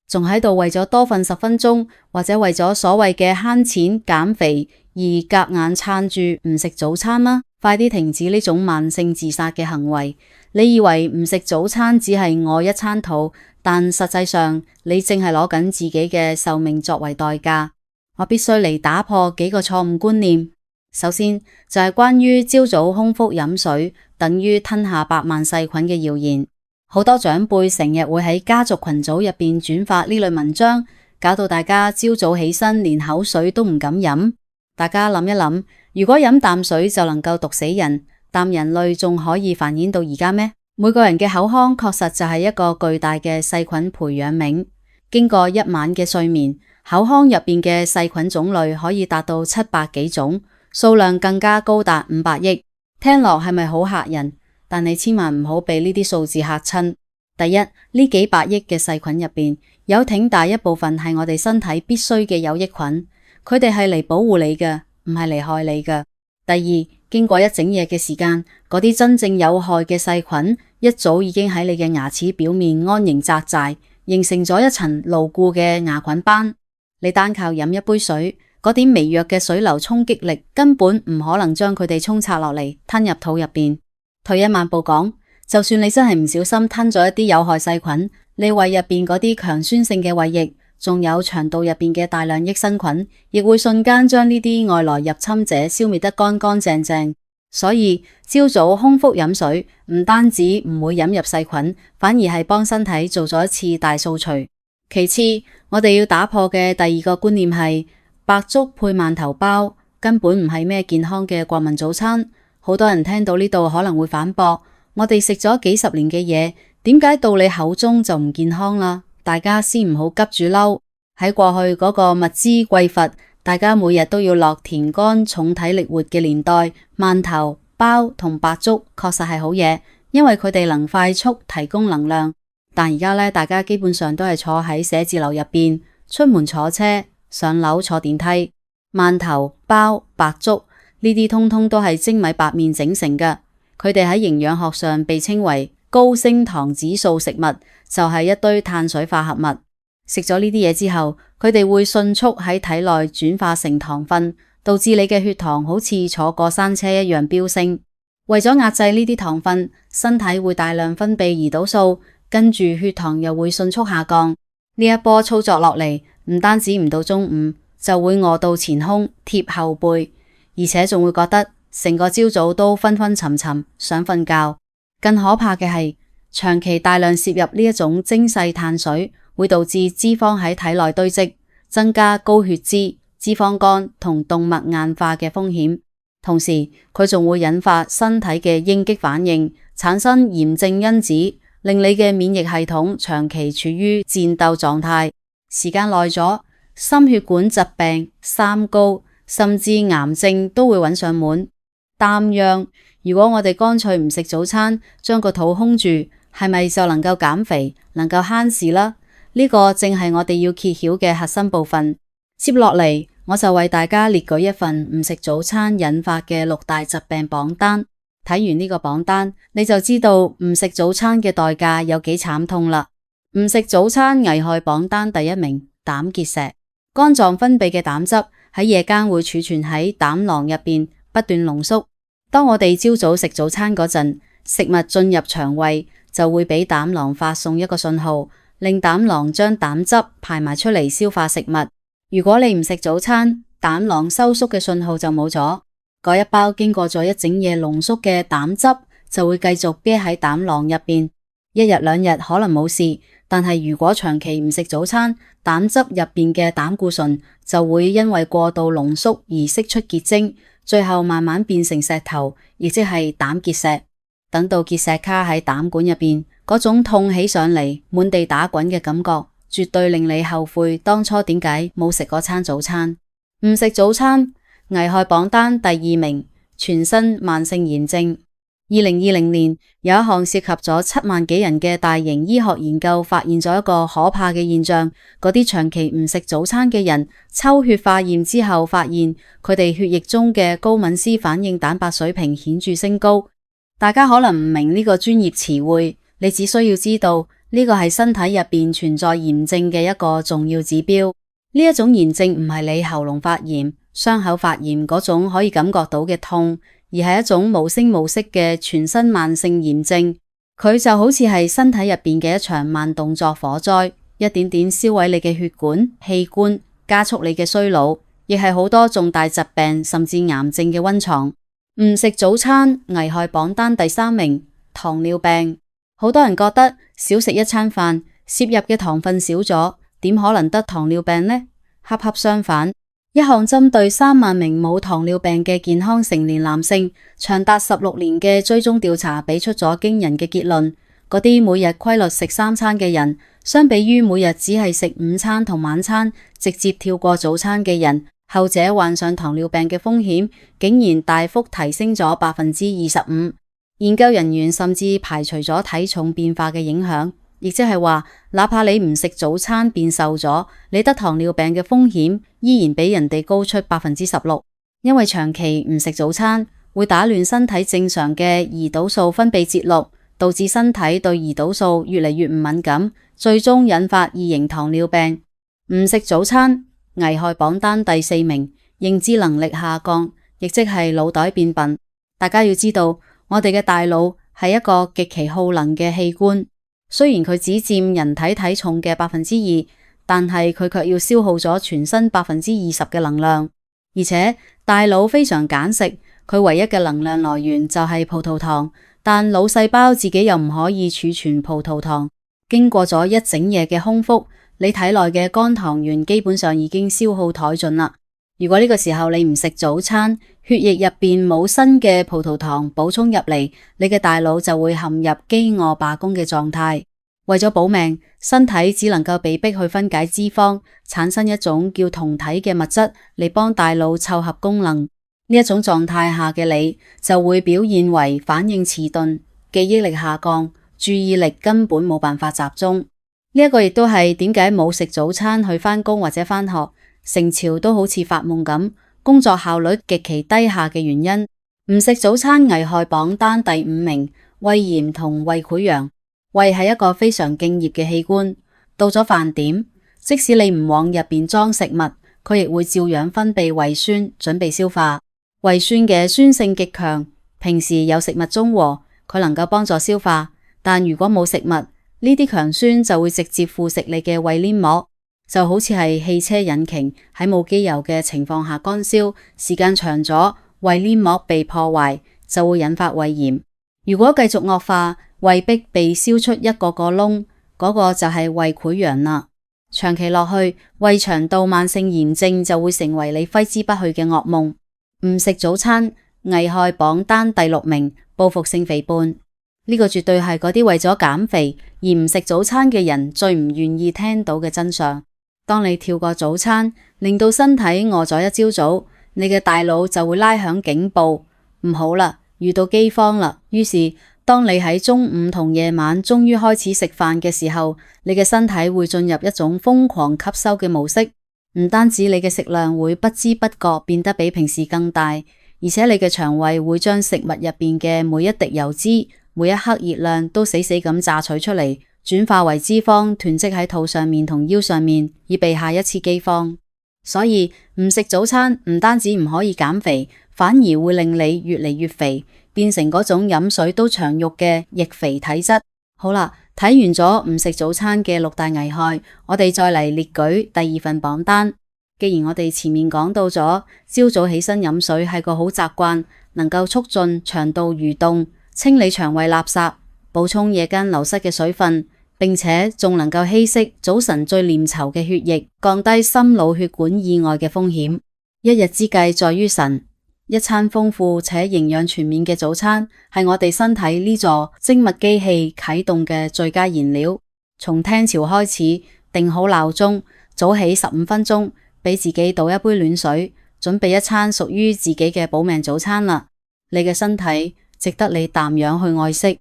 仲喺度為咗多瞓10分鐘，或者為咗所謂嘅慳錢減肥而夾硬撐住唔食早餐嗎？快啲停止呢種慢性自殺嘅行為。你以為唔食早餐只係餓一餐肚，但實際上你正係攞緊自己嘅壽命作為代價。我必須嚟打破幾個錯誤觀念。首先就係關於朝早空腹飲水等於吞下100萬細菌嘅謠言。好多長輩成日會喺家族群組入邊轉發呢類文章，搞到大家朝早起身連口水都唔敢飲。大家諗一諗，如果飲啖水就能夠毒死人，但人類仲可以繁衍到而家咩？每個人嘅口腔確實就係一個巨大嘅細菌培養皿。經過一晚嘅睡眠，口腔入邊嘅細菌種類可以達到700幾種，數量更加高達500億。聽落係咪好嚇人？但你千萬唔好被呢啲數字嚇親。第一，呢幾百億嘅細菌入邊，有挺大一部分係我哋身體必須嘅有益菌，佢哋係嚟保護你嘅，唔係嚟害你嘅。第二，經過一整夜嘅時間，嗰啲真正有害嘅細菌一早已經喺你嘅牙齒表面安營紮寨，形成咗一層牢固嘅牙菌斑。你單靠飲一杯水，嗰點微弱嘅水流衝擊力根本唔可能將佢哋沖刷落嚟吞入肚入邊。退一萬步講，就算你真係唔小心吞咗一啲有害細菌，你胃入邊嗰啲強酸性嘅胃液，仲有腸道入邊嘅大量益生菌，亦會瞬間將呢啲外來入侵者消滅得乾乾淨淨。所以朝早空腹飲水唔單止唔會引入細菌，反而係幫身體做咗一次大掃除。其次，我哋要打破嘅第二個觀念係白粥配饅頭包根本唔係咩健康嘅國民早餐。好多人聽到呢度可能會反駁，我哋食咗幾十年嘅嘢，點解到你口中就唔健康啦？大家先唔好急住嬲。喺過去嗰個物資匱乏，大家每日都要落田乾重體力活嘅年代，饅頭、包同白粥確實係好嘢，因為佢哋能快速提供能量。但而家呢，大家基本上都係坐喺寫字樓入邊，出門坐車，上樓坐電梯。饅頭、包、白粥呢啲通通都係精米白麵整成嘅，佢哋喺營養學上被稱為高升糖指數食物，就係一堆碳水化合物。食咗呢啲嘢之後，佢哋會迅速喺體內轉化成糖分，導致你嘅血糖好似坐過山車一樣飆升。為咗壓制呢啲糖分，身體會大量分泌胰島素，跟住血糖又會迅速下降。呢一波操作落嚟，唔單止唔到中午就會餓到前胸貼後背，而且仲會覺得成個朝早都昏昏沉沉，想瞓覺。更可怕嘅係，長期大量攝入呢一種精細碳水，會導致脂肪喺體內堆積，增加高血脂、脂肪肝同動脈硬化嘅風險。同時，佢仲會引發身體嘅應激反應，產生炎症因子，令你嘅免疫系統長期處於戰鬥狀態。時間耐咗，心血管疾病、三高，甚至癌症都會揾上門。擔央，如果我哋乾脆唔食早餐，將個肚空住，係咪就能夠減肥，能夠慳事啦？呢個正係我哋要揭曉嘅核心部分。接落嚟，我就為大家列舉一份唔食早餐引發嘅6大疾病榜單。睇完呢個榜單，你就知道唔食早餐嘅代價有幾慘痛啦。唔食早餐危害榜單第1名，膽結石。肝臟分泌嘅膽汁喺夜間會儲存喺膽囊入邊，不斷濃縮。當我哋朝早食早餐嗰陣，食物進入腸胃就會俾膽囊發送一個信號，令膽囊將膽汁排埋出嚟消化食物。如果你唔食早餐，膽囊收縮嘅信號就冇咗，嗰一包經過咗一整夜濃縮嘅膽汁就會繼續憋喺膽囊入邊。1日2日可能冇事，但係如果長期唔食早餐，膽汁入邊嘅膽固醇就會因為過度濃縮而釋出結晶，最後慢慢變成石頭，亦即係膽結石。等到結石卡喺膽管入邊，嗰種痛起上嚟，滿地打滾嘅感覺，絕對令你後悔當初點解冇食嗰餐早餐。唔食早餐危害榜單第2名，全身慢性炎症。2020年有一項涉及咗7萬幾人嘅大型醫學研究，發現咗一個可怕嘅現象：嗰啲長期唔食早餐嘅人，抽血化驗之後發現佢哋血液中嘅高敏斯反應蛋白水平顯著升高。大家可能唔明呢個專業詞彙，你只需要知道呢個係身體入邊存在炎症嘅一個重要指標。呢一種炎症唔係你喉嚨發炎、傷口發炎嗰種可以感覺到嘅痛，而係一種無聲無息嘅全身慢性炎症。佢就好似係身體入邊嘅一場慢動作火災，一點點燒毀你嘅血管、器官，加速你嘅衰老，亦係好多重大疾病甚至癌症嘅溫床。唔食早餐危害榜單第3名，糖尿病。好多人覺得少食一餐飯，攝入嘅糖分少咗，點可能得糖尿病呢？恰恰相反，一項針對3萬名冇糖尿病嘅健康成年男性，長達16年嘅追蹤調查，俾出咗驚人嘅結論。嗰啲每日規律食3餐嘅人，相比於每日只係食午餐同晚餐，直接跳過早餐嘅人，後者患上糖尿病嘅風險竟然大幅提升咗25%。研究人員甚至排除咗體重變化嘅影響，亦即係話，哪怕你唔食早餐變瘦咗，你得糖尿病嘅風險依然比人哋高出16%。因為長期唔食早餐會打亂身體正常嘅胰島素分泌節錄，導致身體對胰島素越嚟越唔敏感，最終引發2型糖尿病。唔食早餐危害榜單第4名，認知能力下降，亦即係腦袋變笨。大家要知道，我哋嘅大腦係一個極其耗能嘅器官，雖然佢只佔人體體重嘅2%，但係佢卻要消耗咗全身20%嘅能量。而且大腦非常揀食，佢唯一嘅能量來源就係葡萄糖，但腦細胞自己又唔可以儲存葡萄糖。經過咗一整夜嘅空腹，你體內嘅肝糖原基本上已經消耗殆盡啦。如果呢個時候你唔食早餐，血液入邊冇新嘅葡萄糖補充入嚟，你嘅大腦就會陷入飢餓罷工嘅狀態。為咗保命，身體只能夠被迫去分解脂肪，產生一種叫酮體嘅物質嚟幫大腦湊合功能。呢一種狀態下嘅你就會表現為反應遲鈍、記憶力下降、注意力根本冇辦法集中。呢一個亦都係點解冇食早餐去返工或者返學，成朝都好似發夢咁，工作效率極其低下嘅原因。唔食早餐危害榜單第5名，胃炎同胃潰瘍。胃係一個非常敬業嘅器官，到咗飯點，即使你唔往入邊裝食物，佢亦會照樣分泌胃酸，準備消化。胃酸嘅酸性極強，平時有食物中和，佢能夠幫助消化，但如果冇食物，呢啲強酸就會直接腐蝕你嘅胃黏膜，就好似係汽車引擎喺冇機油嘅情況下乾燒，時間長咗，胃黏膜被破壞，就會引發胃炎。如果繼續惡化，胃壁被燒出一個個窿，嗰個就係胃潰瘍啦。長期落去，胃腸道慢性炎症就會成為你揮之不去嘅噩夢。唔食早餐危害榜單第6名，報復性肥胖。呢個絕對係嗰啲為咗減肥而唔食早餐嘅人最唔願意聽到嘅真相。當你跳過早餐，令到身體餓咗一朝早，你嘅大腦就會拉響警報，唔好啦，遇到饑荒啦。於是當你喺中午同夜晚終於開始食飯嘅時候，你嘅身體會進入一種瘋狂吸收嘅模式。唔單止你嘅食量會不知不覺變得比平時更大，而且你嘅腸胃會將食物入邊嘅每一滴油脂、每一克熱量都死死咁榨取出嚟，轉化為脂肪囤積喺肚上面同腰上面，以備下一次饑荒。所以唔食早餐唔單止唔可以減肥，反而會令你越嚟越肥，變成嗰種飲水都長肉嘅易肥體質。好啦，睇完咗唔食早餐嘅6大危害，我哋再嚟列舉第2份榜單。既然我哋前面講到咗，朝早起身飲水係個好習慣，能夠促進腸道蠕動，清理腸胃垃圾，補充夜間流失嘅水分，並且仲能夠稀釋早晨最粘稠嘅血液，降低心腦血管意外嘅風險。一日之計在於晨，一餐豐富且營養全面嘅早餐係我哋身體呢座精密機器啟動嘅最佳燃料。從聽朝開始，定好鬧鐘，早起15分鐘，俾自己倒一杯暖水，準備一餐屬於自己嘅保命早餐啦。你嘅身體值得你啖養去愛惜。